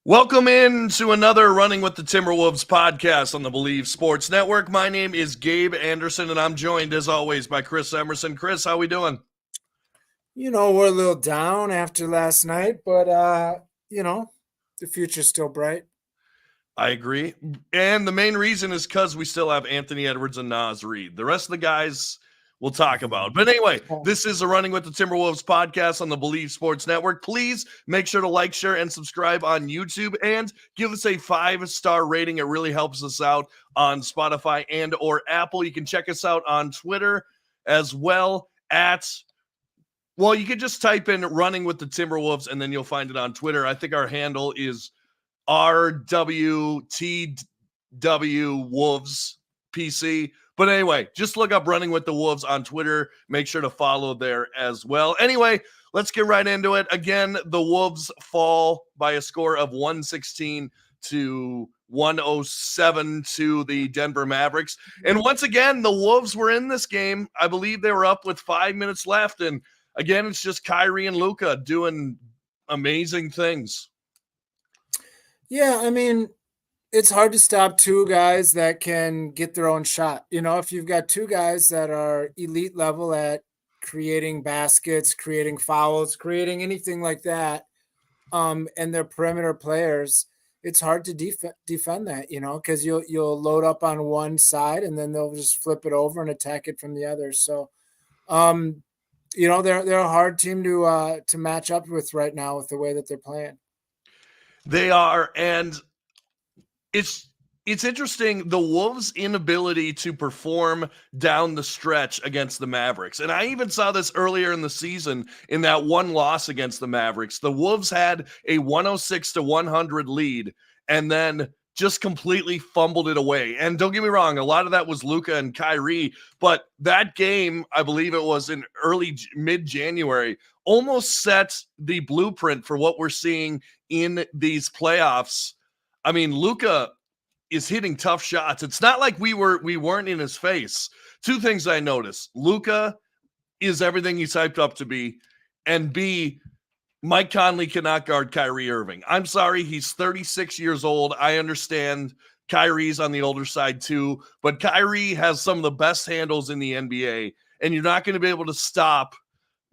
Welcome in to another Running with the Timberwolves podcast on the Believe Sports Network. My name is Gabe Anderson, and I'm joined, as always, by Chris Emerson. Chris, how we doing? We're a little down after last night, but, the future's still bright. I agree. And the main reason is because we still have Anthony Edwards and Naz Reid. The rest of the guys we'll talk about. But anyway, this is a Running with the Timberwolves podcast on the Believe Sports Network. Please make sure to like, share, and subscribe on YouTube and give us a 5-star rating. It really helps us out on Spotify and or Apple. You can check us out on Twitter as well you can just type in Running with the Timberwolves and then you'll find it on Twitter. I think our handle is RWTW Wolves PC. But anyway, just look up Running with the Wolves on Twitter. Make sure to follow there as well. Anyway, let's get right into it. Again, the Wolves fall by a score of 116 to 107 to the Denver Mavericks. And once again, the Wolves were in this game. I believe they were up with 5 minutes left. And again, it's just Kyrie and Luka doing amazing things. Yeah, I mean, it's hard to stop two guys that can get their own shot. If you've got two guys that are elite level at creating baskets, creating fouls, creating anything like that, and they're perimeter players, it's hard to defend that, because you'll load up on one side and then they'll just flip it over and attack it from the other. So, they're a hard team to match up with right now with the way that they're playing. They are, and it's interesting, the Wolves' inability to perform down the stretch against the Mavericks. And I even saw this earlier in the season in that one loss against the Mavericks. The Wolves had a 106 to 100 lead and then just completely fumbled it away. And don't get me wrong, a lot of that was Luka and Kyrie, but that game, I believe it was in mid-January, almost set the blueprint for what we're seeing in these playoffs. I mean, Luka is hitting tough shots. It's not like we weren't in his face. Two things I noticed. Luka is everything he's hyped up to be. And B, Mike Conley cannot guard Kyrie Irving. I'm sorry, he's 36 years old. I understand Kyrie's on the older side too, but Kyrie has some of the best handles in the NBA, and you're not going to be able to stop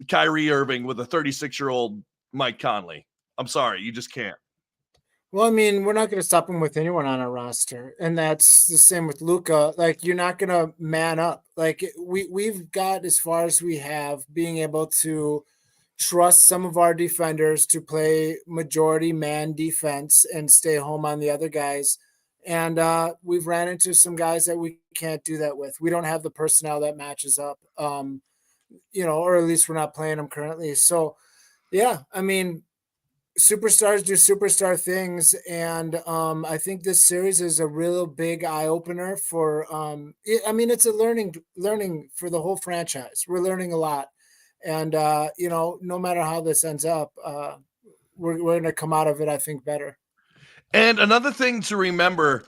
Kyrie Irving with a 36-year-old Mike Conley. I'm sorry, you just can't. Well, I mean, we're not going to stop him with anyone on our roster, and that's the same with Luka. Like, you're not going to man up. Like, we've got as far as we have, being able to trust some of our defenders to play majority man defense and stay home on the other guys. And we've ran into some guys that we can't do that with. We don't have the personnel that matches up, or at least we're not playing them currently. So, yeah, I mean, superstars do superstar things, and I think this series is a real big eye opener for. It's a learning for the whole franchise. We're learning a lot, and no matter how this ends up, we're going to come out of it, I think, better. And another thing to remember,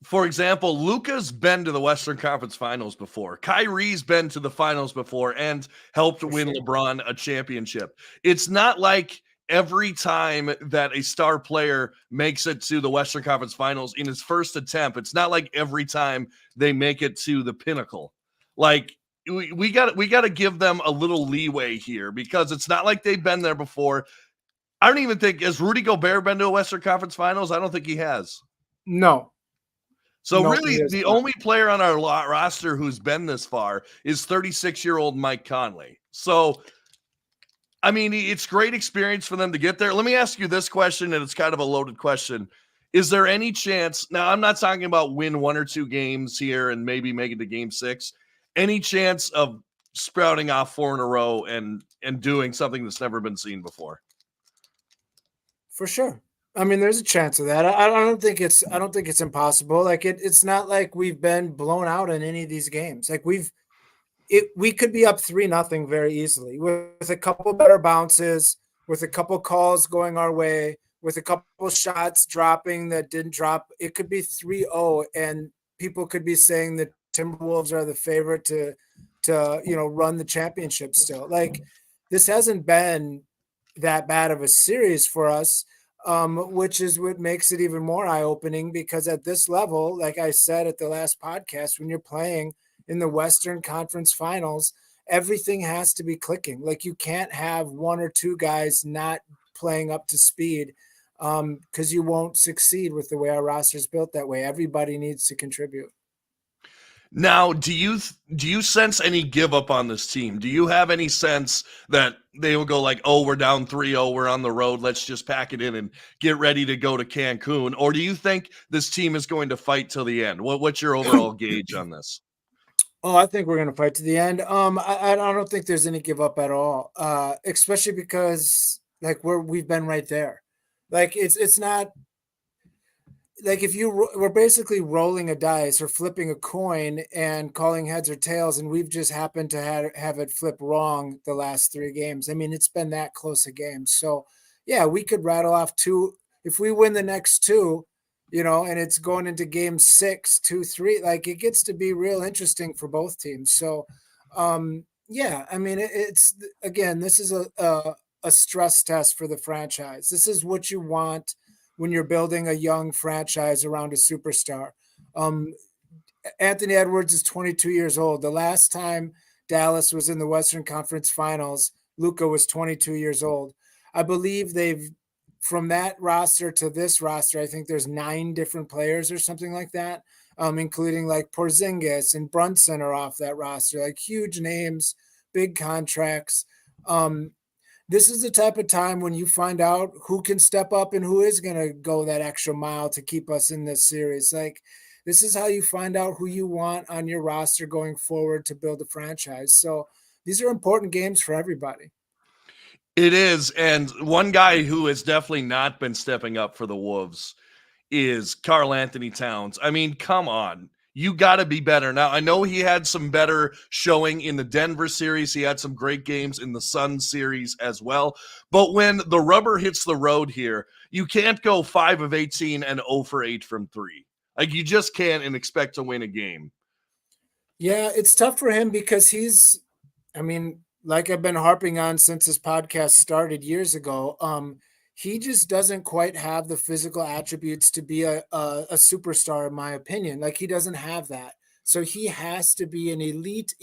for example, Luka's been to the Western Conference Finals before. Kyrie's been to the finals before and helped win LeBron a championship. It's not like every time that a star player makes it to the Western Conference Finals in his first attempt, it's not like every time they make it to the pinnacle. Like, we got to give them a little leeway here, because it's not like they've been there before. I don't even think, has Rudy Gobert been to a Western Conference Finals? I don't think he has. No. So really, the only player on our roster who's been this far is 36-year-old Mike Conley. So, I mean, it's great experience for them to get there. Let me ask you this question, and it's kind of a loaded question. Is there any chance, now I'm not talking about win one or two games here and maybe make it to game 6, any chance of sprouting off 4 in a row and doing something that's never been seen before? For sure. I mean, there's a chance of that. I don't think it's impossible. Like, it's not like we've been blown out in any of these games. Like, we could be up 3-0 very easily with a couple better bounces, with a couple calls going our way, with a couple shots dropping that didn't drop. It could be 3-0, and people could be saying that Timberwolves are the favorite to run the championship still. Like, this hasn't been that bad of a series for us. which is what makes it even more eye-opening because at this level, like I said at the last podcast, when you're playing in the Western Conference Finals, everything has to be clicking. Like you can't have one or two guys not playing up to speed because you won't succeed with the way our roster is built that way. Everybody needs to contribute. Now, do you sense any give up on this team? Do you have any sense that they will go like, "Oh, we're down 3-0, we're on the road, let's just pack it in and get ready to go to Cancun"? Or do you think this team is going to fight till the end? What's your overall gauge on this? Oh, I think we're gonna fight to the end. I don't think there's any give up at all. Especially because like we've been right there. Like it's not like if we're basically rolling a dice or flipping a coin and calling heads or tails, and we've just happened to have it flip wrong the last 3 games. I mean, it's been that close a game. So yeah, we could rattle off two if we win the next two, and it's going into game 6, 2-3. Like it gets to be real interesting for both teams. So yeah, I mean it's again, this is a stress test for the franchise. This is what you want when you're building a young franchise around a superstar. Um, Anthony Edwards is 22 years old. The last time Dallas was in the Western Conference Finals, Luka was 22 years old. I believe from that roster to this roster, I think there's 9 different players or something like that, including like Porzingis and Brunson are off that roster, like huge names, big contracts. This is the type of time when you find out who can step up and who is going to go that extra mile to keep us in this series. Like, this is how you find out who you want on your roster going forward to build a franchise. So, these are important games for everybody. It is, and one guy who has definitely not been stepping up for the Wolves is Karl Anthony Towns. I mean, come on. You got to be better. Now, I know he had some better showing in the Denver series. He had some great games in the Sun series as well. But when the rubber hits the road here, you can't go 5 of 18 and 0 for 8 from 3. Like, you just can't and expect to win a game. Yeah, it's tough for him because I mean, like I've been harping on since this podcast started years ago, he just doesn't quite have the physical attributes to be a superstar, in my opinion. Like he doesn't have that. So he has to be an elite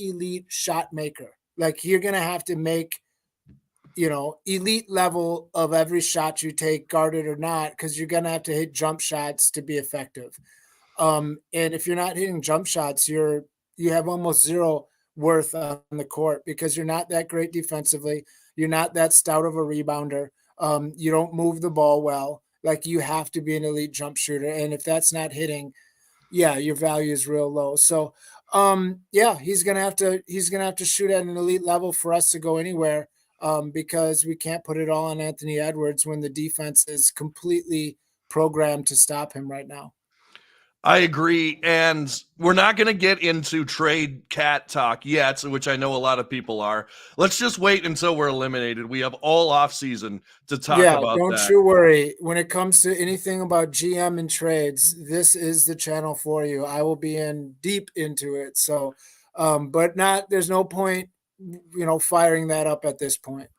shot maker. Like you're gonna have to make, elite level of every shot you take, guarded or not, because you're gonna have to hit jump shots to be effective. And if you're not hitting jump shots, you have almost zero worth on the court because you're not that great defensively. You're not that stout of a rebounder. You don't move the ball well. Like you have to be an elite jump shooter. And if that's not hitting, yeah, your value is real low. So yeah, he's gonna have to shoot at an elite level for us to go anywhere. Because we can't put it all on Anthony Edwards when the defense is completely programmed to stop him right now. I agree. And we're not going to get into trade cat talk yet, which I know a lot of people are. Let's just wait until we're eliminated. We have all off season to talk Yeah, about don't that. you worry. When it comes to anything about GM and trades, this is the channel for you. I will be in deep into it. So, but there's no point, firing that up at this point.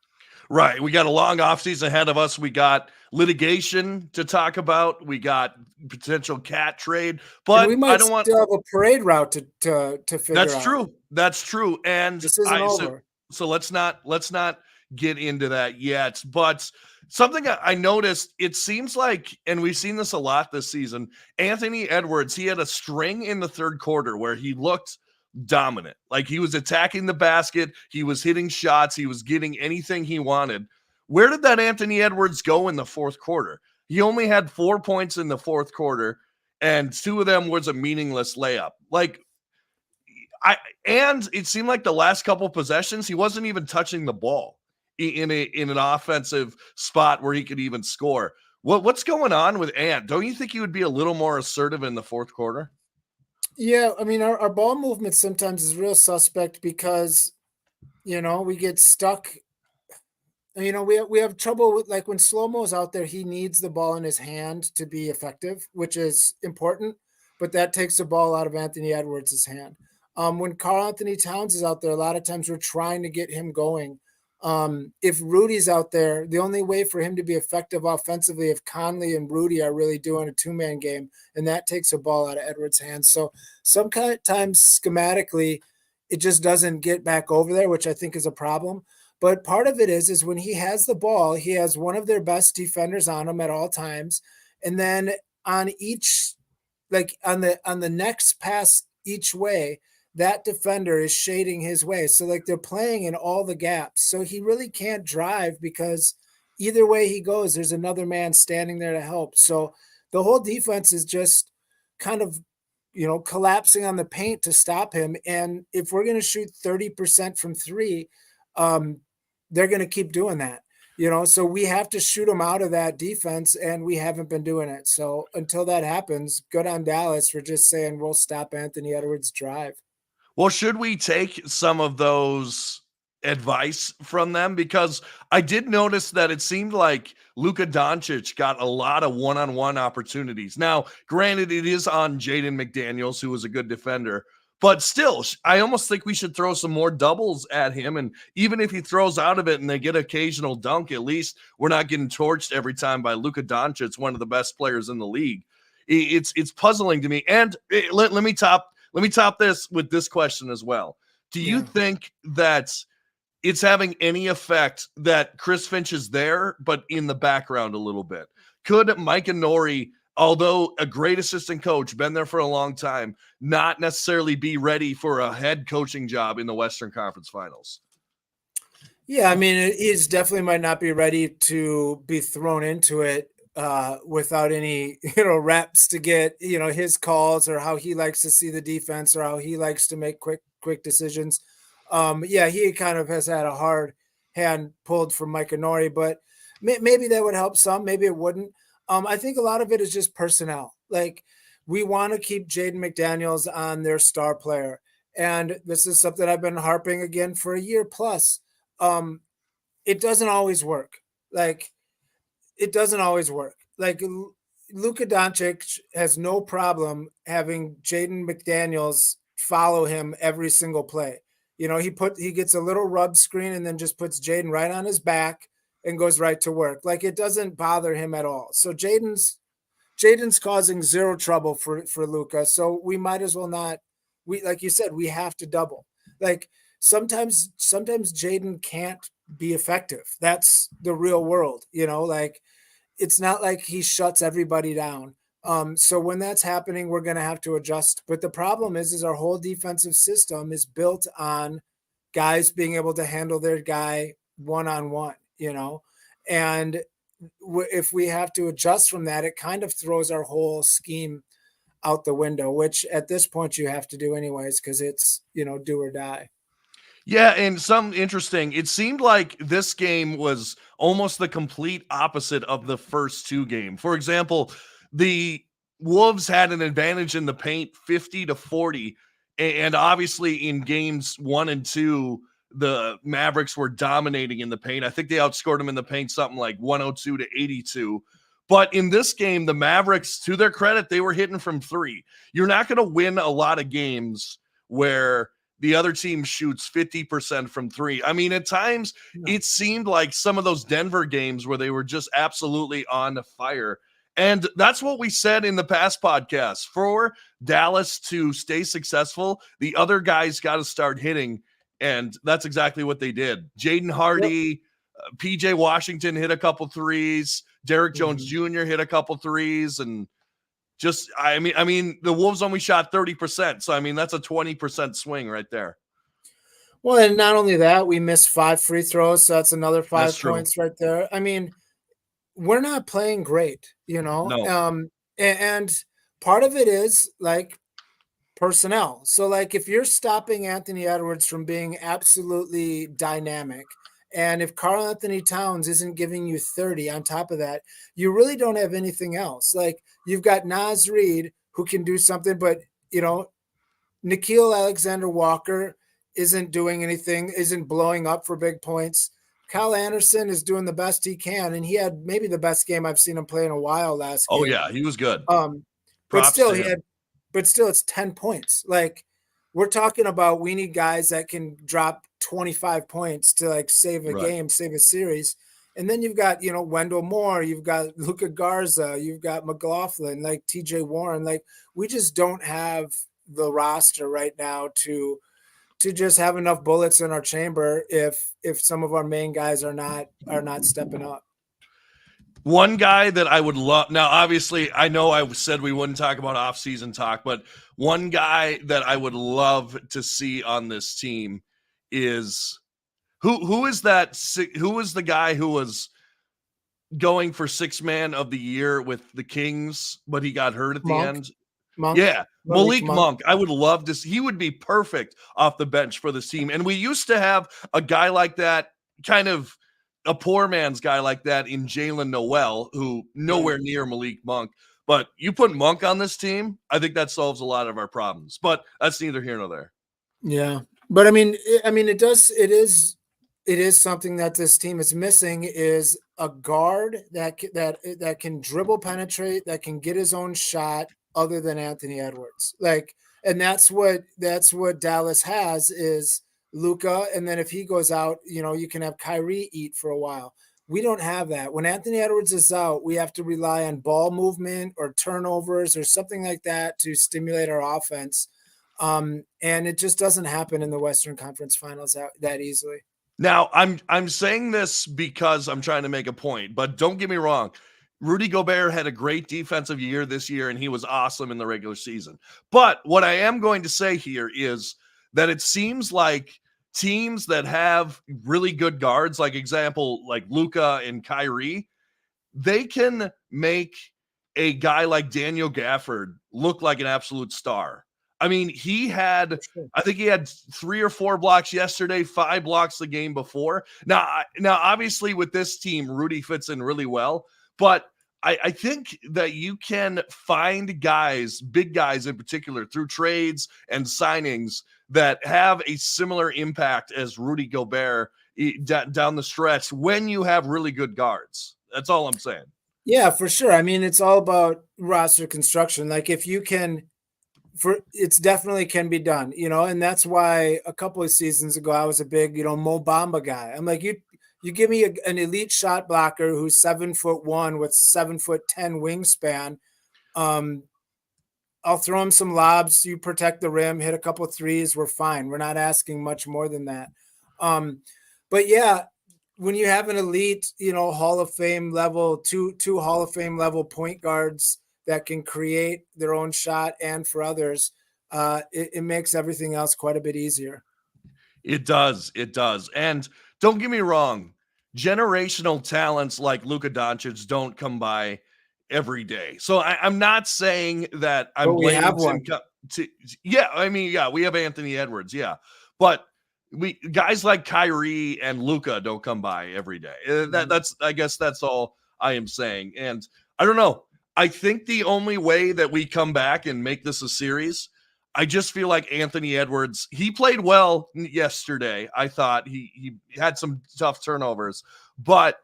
Right. We got a long offseason ahead of us. We got litigation to talk about. We got potential cat trade. And we But I might don't want still have a parade route to figure that's out. true. That's true. And This isn't I so over. so let's not get into that yet. But something I noticed, it seems like, and we've seen this a lot this season, Anthony Edwards, he had a string in the third quarter where he looked dominant. Like he was attacking the basket, he was hitting shots, he was getting anything he wanted. Where did that Anthony Edwards go in the fourth quarter? He only had 4 points in the fourth quarter, and 2 of them was a meaningless layup. Like and it seemed like the last couple possessions he wasn't even touching the ball in an offensive spot where he could even score. What's going on with Ant? Don't you think he would be a little more assertive in the fourth quarter? Yeah, I mean, our ball movement sometimes is real suspect because, we get stuck. We have trouble with like when Slow-Mo's out there, he needs the ball in his hand to be effective, which is important, but that takes the ball out of Anthony Edwards' hand. When Karl Anthony Towns is out there, a lot of times we're trying to get him going. If Rudy's out there, the only way for him to be effective offensively if Conley and Rudy are really doing a two-man game, and that takes a ball out of Edwards' hands. So sometimes schematically, it just doesn't get back over there, which I think is a problem. But part of it is when he has the ball, he has one of their best defenders on him at all times, and then on each, like on the next pass each way, that defender is shading his way. So like they're playing in all the gaps. So he really can't drive because either way he goes, there's another man standing there to help. So the whole defense is just kind of, collapsing on the paint to stop him. And if we're going to shoot 30% from three, they're going to keep doing that. So we have to shoot them out of that defense, and we haven't been doing it. So until that happens, good on Dallas for just saying we'll stop Anthony Edwards' drive. Well, should we take some of those advice from them? Because I did notice that it seemed like Luka Doncic got a lot of one-on-one opportunities. Now, granted, it is on Jaden McDaniels, who was a good defender, but still, I almost think we should throw some more doubles at him. And even if he throws out of it and they get occasional dunk, at least we're not getting torched every time by Luka Doncic, one of the best players in the league. It's puzzling to me. And let me top this with this question as well. Do you think that it's having any effect that Chris Finch is there, but in the background a little bit? Could Mike Nori, although a great assistant coach, been there for a long time, not necessarily be ready for a head coaching job in the Western Conference Finals? Yeah, I mean, he's definitely might not be ready to be thrown into it without any, reps to get, his calls or how he likes to see the defense or how he likes to make quick decisions. He kind of has had a hard hand pulled from Mike Nori, but maybe that would help some, maybe it wouldn't. I think a lot of it is just personnel. Like we want to keep Jaden McDaniels on their star player. And this is something I've been harping again for a year plus. It doesn't always work. It doesn't always work. Like Luka Doncic has no problem having Jaden McDaniels follow him every single play. He gets a little rub screen and then just puts Jaden right on his back and goes right to work. Like it doesn't bother him at all. So Jaden's causing zero trouble for Luka. So we might as well not. Like you said, we have to double. Like sometimes Jaden can't be effective. That's the real world. Like it's not like he shuts everybody down. So when that's happening, we're going to have to adjust. But the problem is our whole defensive system is built on guys being able to handle their guy one-on-one, and if we have to adjust from that, it kind of throws our whole scheme out the window, which at this point you have to do anyways, because it's, do or die. Yeah, and some interesting. It seemed like this game was almost the complete opposite of the first two games. For example, the Wolves had an advantage in the paint 50-40, and obviously in games 1 and 2, the Mavericks were dominating in the paint. I think they outscored them in the paint something like 102-82. But in this game, the Mavericks, to their credit, they were hitting from three. You're not going to win a lot of games where the other team shoots 50% from three. I mean, at times it seemed like some of those Denver games where they were just absolutely on fire. And that's what we said in the past podcast. For Dallas to stay successful, the other guys got to start hitting. And that's exactly what they did. Jaden Hardy, PJ Washington hit a couple threes. Derrick Jones Jr. hit a couple threes. And just, I mean, the Wolves only shot 30%. So, I mean, that's a 20% swing right there. Well, and not only that, we missed 5 free throws. So that's another 5 points right there. I mean, we're not playing great, No. And part of it is like personnel. So like if you're stopping Anthony Edwards from being absolutely dynamic, and if Karl Anthony Towns isn't giving you 30 on top of that, you really don't have anything else. Like you've got Naz Reid who can do something, but Nickeil Alexander-Walker isn't doing anything, isn't blowing up for big points. Kyle Anderson is doing the best he can, and he had maybe the best game I've seen him play in a while last game. Oh yeah, he was good. But still it's 10 points. Like we're talking about, we need guys that can drop 25 points to like save a Right. game, save a series. And then you've got, Wendell Moore, you've got Luka Garza, you've got McLaughlin, like TJ Warren. Like we just don't have the roster right now to just have enough bullets in our chamber if some of our main guys are not stepping up. One guy that I would love now, obviously, I know I said we wouldn't talk about off-season talk, but one guy that I would love to see on this team is who is that? Who was the guy who was going for sixth man of the year with the Kings, but he got hurt at the Monk, end? Monk, Yeah, Malik Malik Monk. Monk. I would love to see. He would be perfect off the bench for this team. And we used to have a guy like that, kind of a poor man's guy like that in Jalen Noel, who Right. nowhere near Malik Monk. But you put Monk on this team, I think that solves a lot of our problems. But that's neither here nor there. Yeah. But I mean, it is something that this team is missing is a guard that can dribble penetrate, that can get his own shot other than Anthony Edwards. Like, and that's what Dallas has is Luca. And then if he goes out, you can have Kyrie eat for a while. We don't have that. When Anthony Edwards is out, we have to rely on ball movement or turnovers or something like that to stimulate our offense. And it just doesn't happen in the Western Conference Finals that easily. Now, I'm saying this because I'm trying to make a point, but don't get me wrong. Rudy Gobert had a great defensive year this year, and he was awesome in the regular season. But what I am going to say here is that it seems like teams that have really good guards, like example, like Luka and Kyrie, they can make a guy like Daniel Gafford look like an absolute star. I mean, Sure. I think he had 3 or 4 blocks yesterday, 5 blocks the game before. Now, obviously, with this team, Rudy fits in really well, but I think that you can find guys, big guys in particular, through trades and signings that have a similar impact as Rudy Gobert down the stretch when you have really good guards. That's all I'm saying. Yeah, for sure. I mean, it's all about roster construction. Like if you can it's definitely can be done, and that's why a couple of seasons ago I was a big, Mo Bamba guy. I'm like, you give me an elite shot blocker who's 7'1" with 7'10" wingspan. Um, I'll throw him some lobs. You protect the rim, hit a couple of threes. We're fine. We're not asking much more than that. Um, but yeah, when you have an elite, Hall of Fame level, two Hall of Fame level point guards that can create their own shot and for others, it makes everything else quite a bit easier. It does. It does. And don't get me wrong, generational talents like Luka Doncic don't come by every day. So I'm not saying that I'm But we blaming have Tim. one. Yeah, I mean, yeah, we have Anthony Edwards. Yeah, but we guys like Kyrie and Luka don't come by every day. That's I guess that's all I am saying. And I don't know. I think the only way that we come back and make this a series, I just feel like Anthony Edwards, he played well yesterday. I thought he had some tough turnovers, but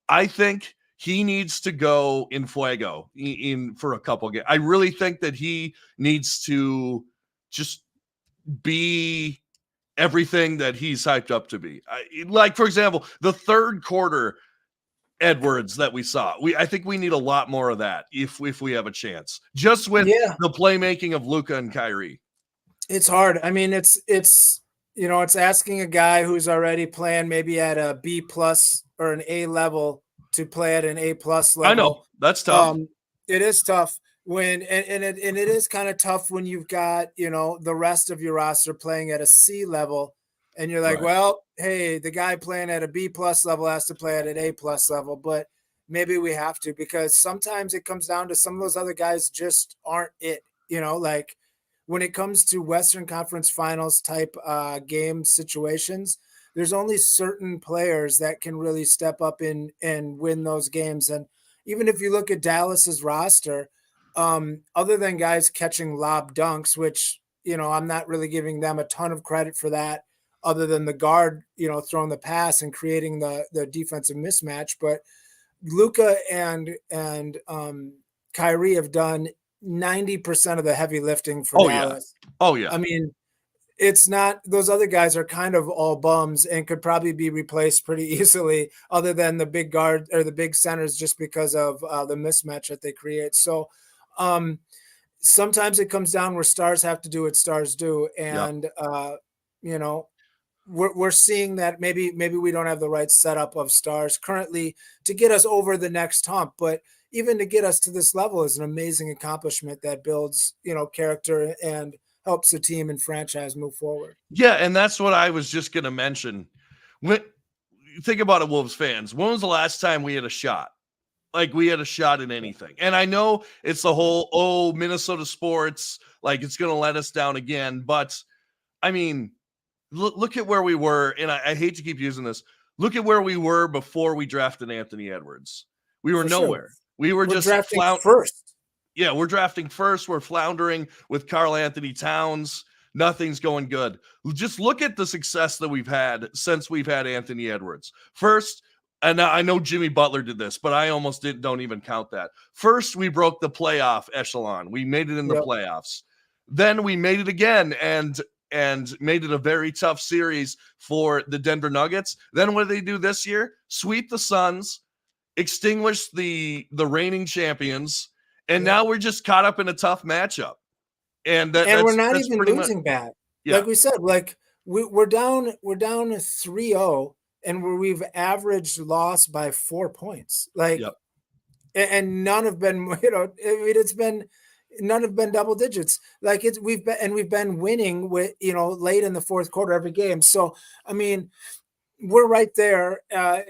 I think he needs to go in fuego in for a couple games. I really think that he needs to just be everything that he's hyped up to be. Like, for example, the third quarter Edwards that we saw. I think we need a lot more of that if we have a chance. Just with Yeah, the playmaking of Luka and Kyrie. it's hard. I mean, it's asking a guy who's already playing maybe at a B plus or an A level to play at an A plus I know level. that's tough. It is tough when and it is kind of tough when you've got the rest of your roster playing at a C level, and you're like, Right. well, hey, the guy playing at a B plus level has to play at an A plus level, but maybe we have to because sometimes it comes down to some of those other guys just aren't it. Like when it comes to Western Conference Finals type game situations, there's only certain players that can really step up and win those games. And even if you look at Dallas's roster, other than guys catching lob dunks, which I'm not really giving them a ton of credit for that, other than the guard throwing the pass and creating the defensive mismatch. But Luka and Kyrie have done 90% of the heavy lifting for Oh yeah. Dallas. Oh yeah. I mean, it's not, those other guys are kind of all bums and could probably be replaced pretty easily, other than the big guard or the big centers, just because of the mismatch that they create. So sometimes it comes down where stars have to do what stars do. Yep. And, you know, we're seeing that maybe we don't have the right setup of stars currently to get us over the next hump, but even to get us to this level is an amazing accomplishment that builds, character and helps the team and franchise move forward. Yeah, and that's what I was just going to mention. When think about it, Wolves fans, when was the last time we had a shot? Like we had a shot in anything. And I know it's the whole, Minnesota sports, like it's going to let us down again. But I mean, look at where we were. And I hate to keep using this. Look at where we were before we drafted Anthony Edwards. We were nowhere. Sure. We're just drafting first. Yeah, we're drafting first. We're floundering with Karl Anthony Towns. Nothing's going good. Just look at the success that we've had since we've had Anthony Edwards. First, and I know Jimmy Butler did this, but I almost don't even count that. First, we broke the playoff echelon. We made it in the playoffs. Then we made it again and made it a very tough series for the Denver Nuggets. Then what did they do this year? Sweep the Suns, extinguish the reigning champions, and now we're just caught up in a tough matchup. And we're not even losing bad. Yeah. Like we said, like we're down 3-0, and we've averaged loss by 4 points. Like, and none have been, none have been double digits. Like we've been winning with, late in the fourth quarter every game. So, I mean, we're right there.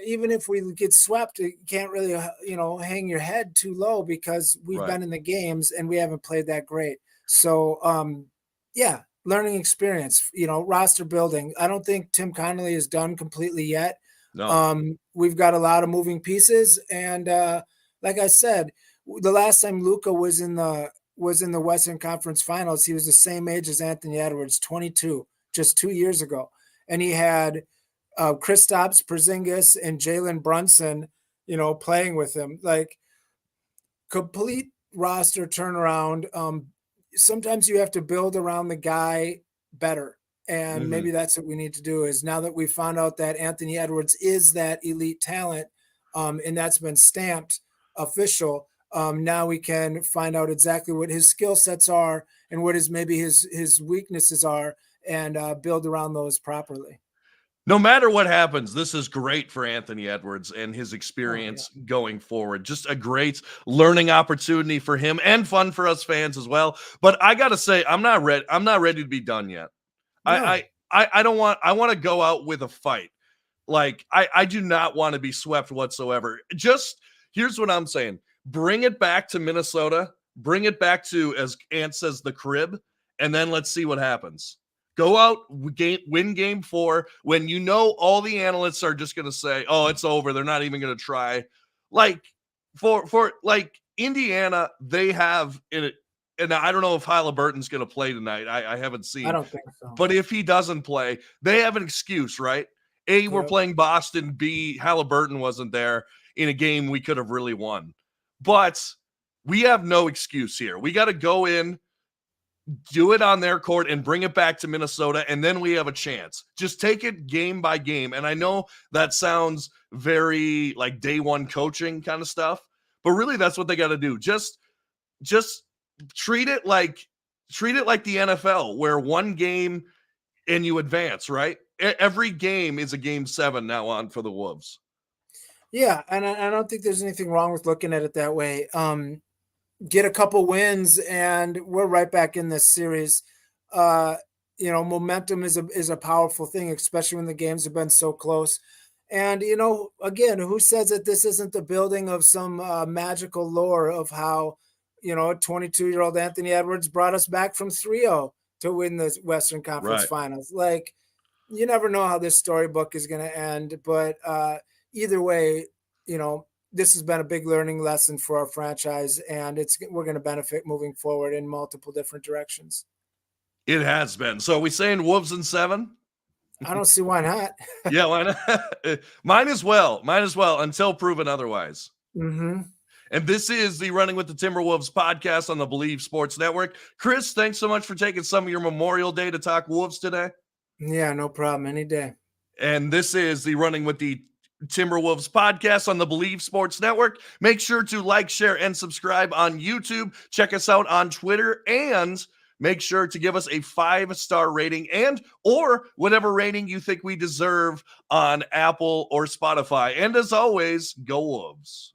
Even if we get swept, you can't really, hang your head too low, because we've been in the games and we haven't played that great. So, learning experience, roster building. I don't think Tim Connolly is done completely yet. No. We've got a lot of moving pieces. And like I said, the last time Luka was in the Western Conference Finals, he was the same age as Anthony Edwards, 22, just 2 years ago. And he had Kristaps Porzingis and Jalen Brunson, playing with him. Like, complete roster turnaround. Sometimes you have to build around the guy better. And maybe that's what we need to do, is now that we found out that Anthony Edwards is that elite talent, and that's been stamped official, now we can find out exactly what his skill sets are and what his weaknesses are, and build around those properly. No matter what happens, this is great for Anthony Edwards and his experience going forward. Just a great learning opportunity for him and fun for us fans as well. But I got to say, I'm not ready to be done yet. No. I don't want, I want to go out with a fight. Like, I do not want to be swept whatsoever. Just, here's what I'm saying. Bring it back to Minnesota. Bring it back to, as Ant says, the crib. And then let's see what happens. Go out, win game 4, when all the analysts are just going to say, oh, it's over. They're not even going to try. Like, for like Indiana, they have it. And I don't know if Halliburton's going to play tonight. I haven't seen. I don't think so. But if he doesn't play, they have an excuse, right? A, we're playing Boston. B, Halliburton wasn't there in a game we could have really won. But we have no excuse here. We got to go in, do it on their court, and bring it back to Minnesota, and then we have a chance. Just take it game by game. And I know that sounds very like day one coaching kind of stuff, but really that's what they got to do. Just treat it like the NFL, where one game and you advance, right? Every game is a game 7 now on for the Wolves. Yeah, and I don't think there's anything wrong with looking at it that way. Get a couple wins and we're right back in this series. Momentum is a powerful thing, especially when the games have been so close. And, again, who says that this isn't the building of some magical lore of how, 22-year-old Anthony Edwards brought us back from 3-0 to win the Western Conference Finals. Like, you never know how this storybook is going to end, but either way, this has been a big learning lesson for our franchise, and we're going to benefit moving forward in multiple different directions. It has been. So are we saying Wolves in 7? I don't see why not. Yeah, why not? Mine as well, until proven otherwise. Mm-hmm. And this is the Running with the Timberwolves podcast on the Believe Sports Network. Chris, thanks so much for taking some of your Memorial Day to talk Wolves today. Yeah, no problem. Any day. And this is the Running with the Timberwolves podcast on the Believe Sports Network. Make sure to like, share, and subscribe on YouTube. Check us out on Twitter, and make sure to give us a 5-star rating or whatever rating you think we deserve on Apple or Spotify. And as always, go Wolves.